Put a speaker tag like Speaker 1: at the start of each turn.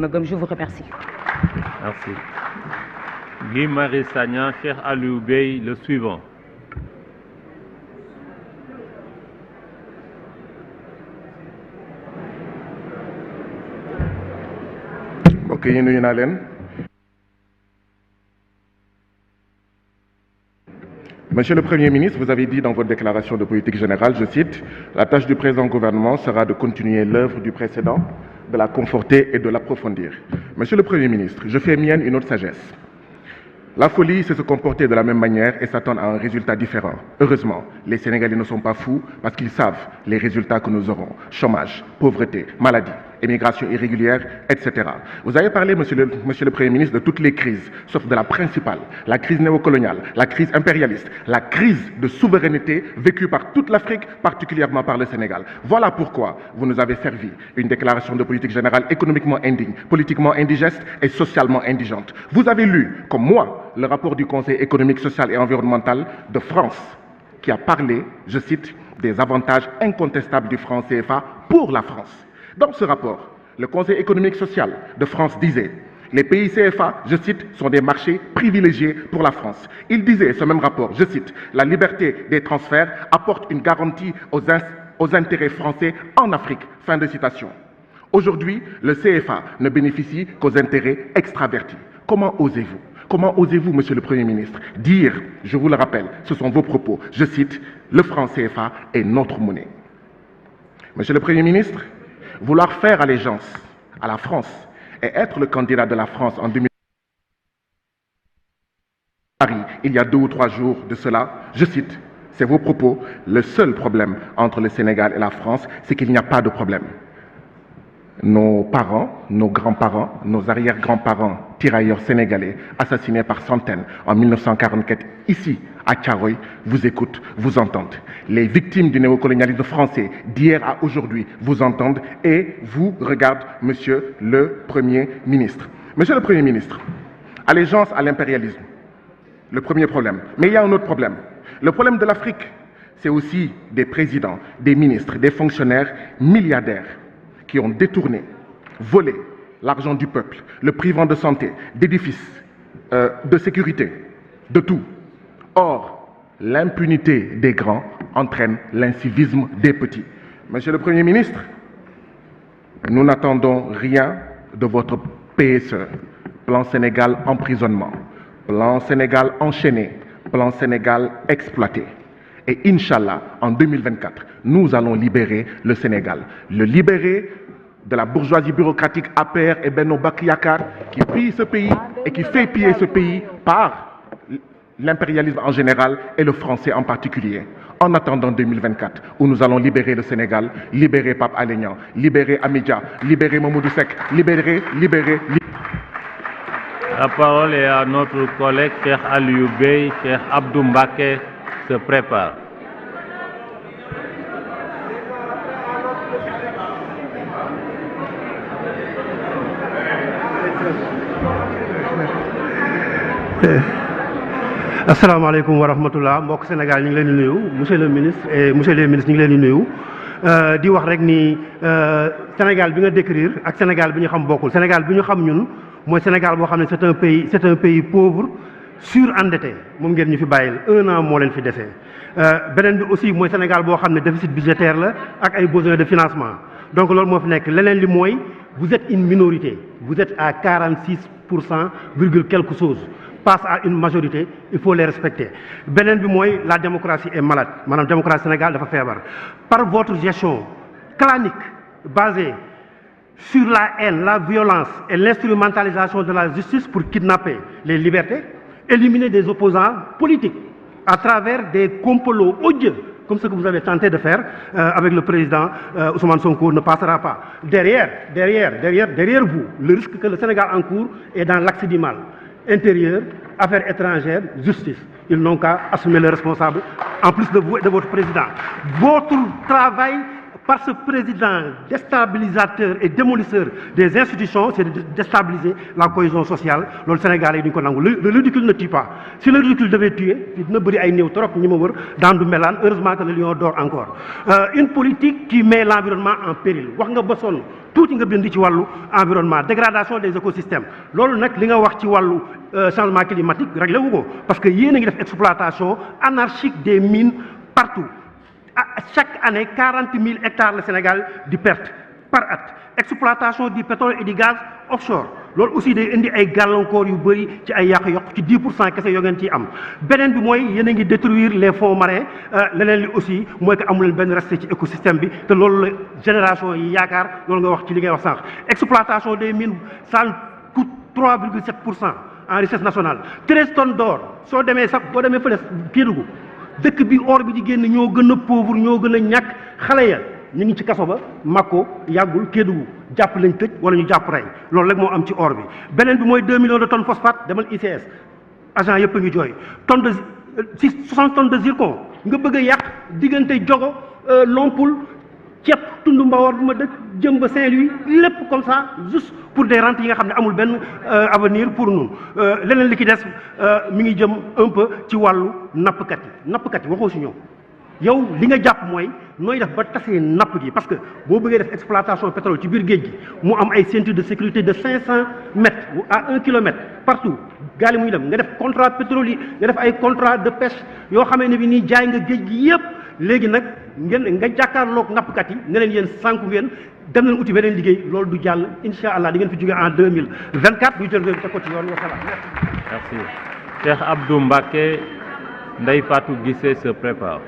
Speaker 1: ma gëm. Je vous remercie.
Speaker 2: Merci. Guy Marius Sagna, Cheikh Aliou Bey, le suivant.
Speaker 3: Ok, nuyu naa leen. Monsieur le Premier ministre, vous avez dit dans votre déclaration de politique générale, je cite, « La tâche du présent gouvernement sera de continuer l'œuvre du précédent, de la conforter et de l'approfondir. » Monsieur le Premier ministre, je fais mienne une autre sagesse. La folie, c'est se comporter de la même manière et s'attendre à un résultat différent. Heureusement, les Sénégalais ne sont pas fous parce qu'ils savent les résultats que nous aurons. Chômage, pauvreté, maladie, immigration irrégulière, etc. Vous avez parlé, monsieur le Premier ministre, de toutes les crises, sauf de la principale, la crise néocoloniale, la crise impérialiste, la crise de souveraineté vécue par toute l'Afrique, particulièrement par le Sénégal. Voilà pourquoi vous nous avez servi une déclaration de politique générale économiquement indigne, politiquement indigeste et socialement indigente. Vous avez lu, comme moi, le rapport du Conseil économique, social et environnemental de France, qui a parlé, je cite, des avantages incontestables du franc CFA pour la France. Dans ce rapport, le Conseil économique social de France disait « Les pays CFA, je cite, sont des marchés privilégiés pour la France. » Il disait, ce même rapport, je cite, « La liberté des transferts apporte une garantie aux intérêts français en Afrique. » Fin de citation. Aujourd'hui, le CFA ne bénéficie qu'aux intérêts extravertis. Comment osez-vous? Comment osez-vous, monsieur le Premier ministre, dire, je vous le rappelle, ce sont vos propos, je cite, « Le franc CFA est notre monnaie ». Monsieur le Premier ministre, vouloir faire allégeance à la France et être le candidat de la France en 2000 Paris, il y a 2 ou 3 jours de cela, je cite, c'est vos propos, le seul problème entre le Sénégal et la France, c'est qu'il n'y a pas de problème. Nos parents, nos grands-parents, nos arrière-grands-parents, tirailleurs sénégalais, assassinés par centaines en 1944, ici, à Thiaroye, vous écoutent, vous entendent. Les victimes du néocolonialisme français d'hier à aujourd'hui vous entendent et vous regardent, monsieur le Premier ministre. Monsieur le Premier ministre, allégeance à l'impérialisme, le premier problème. Mais il y a un autre problème. Le problème de l'Afrique, c'est aussi des présidents, des ministres, des fonctionnaires milliardaires qui ont détourné, volé l'argent du peuple, le privant de santé, d'édifices, de sécurité, de tout. Or, l'impunité des grands entraîne l'incivisme des petits. Monsieur le Premier ministre, nous n'attendons rien de votre PSE, plan Sénégal emprisonnement, plan Sénégal enchaîné, plan Sénégal exploité. Et Inch'Allah, en 2024, nous allons libérer le Sénégal. Le libérer de la bourgeoisie bureaucratique APR et Benno Bokk Yakaar qui pille ce pays et qui fait piller ce pays par l'impérialisme en général et le français en particulier. En attendant 2024, où nous allons libérer le Sénégal, libérer Pape Alé Niang, libérer Amidia, libérer Mamadou Seck, libérer.
Speaker 2: La parole est à notre collègue Cheikh Aliou Bey. Cheikh Abdou Mbacké se prépare.
Speaker 4: asalaamaaleykum wa rahmatullah mbokk Sénégal ñu ngi leen di nuyu monsieur le ministre et monsieur les ministres ñu ngi leen di nuyu di wax rek ni Sénégal bi nga décrire ak Sénégal bi ñu xam bokkul Sénégal bi ñu xam ñun mooy Sénégal boo xam ne c'est un pays pauvre surendetté moom ngeen ñu fi bàyyil 1 an moo leen fi desee beneen bi aussi mooy Sénégal boo xam ne déficit budgétaire la ak ay besoins de financement donc loolu moo fi nekk leneen li mooy vous êtes une minorité vous êtes à 46% virgule quelque chose face à une majorité il faut les respecter beneen bi mooy la démocratie est malade maanaam démocratie Sénégal dafa feebar par votre gestion clanique basée sur la haine, la violence et l'instrumentalisation de la justice pour kidnapper les libertés, éliminer des opposants politiques à travers des complots odieux, comme ce que vous avez tenté de faire avec le président Ousmane Sonko, ne passera pas. Derrière vous, le risque que le Sénégal encourt est dans l'axe du mal. Intérieur, affaires étrangères, justice. Ils n'ont qu'à assumer le responsable, en plus de vous et de votre président. Votre travail par ce président déstabilisateur et démolisseur des institutions, c'est de déstabiliser la cohésion sociale. Le Sénégal est le ridicule ne tue pas. Si le ridicule devait tuer, il ne brille pas dans du mélan. Heureusement que le lion dort encore. Une politique qui met l'environnement en péril. Tout nga bind ci walu environnement, dégradation des écosystèmes. Lolu nak li nga wax ci walu changement climatique réglé wuko parce que yéen a ngi def exploitation anarchique des mines partout. Chaque année 40 000 hectares le Sénégal di perte par at. Exploitation du pétrole et du gaz offshore. Loolu aussi day indi ay gàllankoor yu bëri ci ay yàq-yàq ci 10% kese yoo ngeen ciy am beneen bi mooy yéen a ngi détruire les fonds marins leneen li aussi mooy que amul benn respect ci écosystème bi te loolu la génération yi yaakaar loolu nga wax ci li ngay wax sànq exploitation des mines ça coûte 3,7% en richesse nationale 13 tonnes d'or soo demee sax boo demee fële Kédougou dëkk bi or bi di génn ñoo gën a pauvre ñoo gën a ñàkk xale ya ñu ngi ci kaso ba Mako yàggul Kédougou jàpp lañ tëj wala ñu jàpp rey loolu rek moo am ci or bi beneen bi mooy 2 millions de tonnes phosphate demal ICS agent yëpp a ngi jooy tonne de 60 tonnes de zircon nga bëgg a yàq diggante Diogo Lompoul ceeb tund Mbawar bu ma dëkk jëm ba Saint-Louis lépp comme ça juste pour des rentes yi nga xam ne amul benn avenir pour nous leneen li ki des mi ngi jëm un peu ci wàllu nappkat yi waxoo si ñoom yow li nga jàpp mooy nooy def ba tasee napp gi parce que boo bëggee def exploitation pétrole ci biir géej gi mu am ay ceinture de sécurité de 500 mètres à 1 kilomètre partout gaal yi muy dem nga def contrat pétrolier nga def ay contrat de pêche yoo xamee ne bi nii jaay nga géej gi yépp léegi nag ngeen nga jàkkaarloog nappkat yi ne leen yéen sànku ngeen dem leen uti beneen liggéey loolu du jàll incha allah di ngeen fi jógee en 2024 ñu jël réew teg ko ci yoon wa salaam.
Speaker 2: Merci. Cheikh Abdou Mbacké, Ndeye Fatou Guissé se prépare.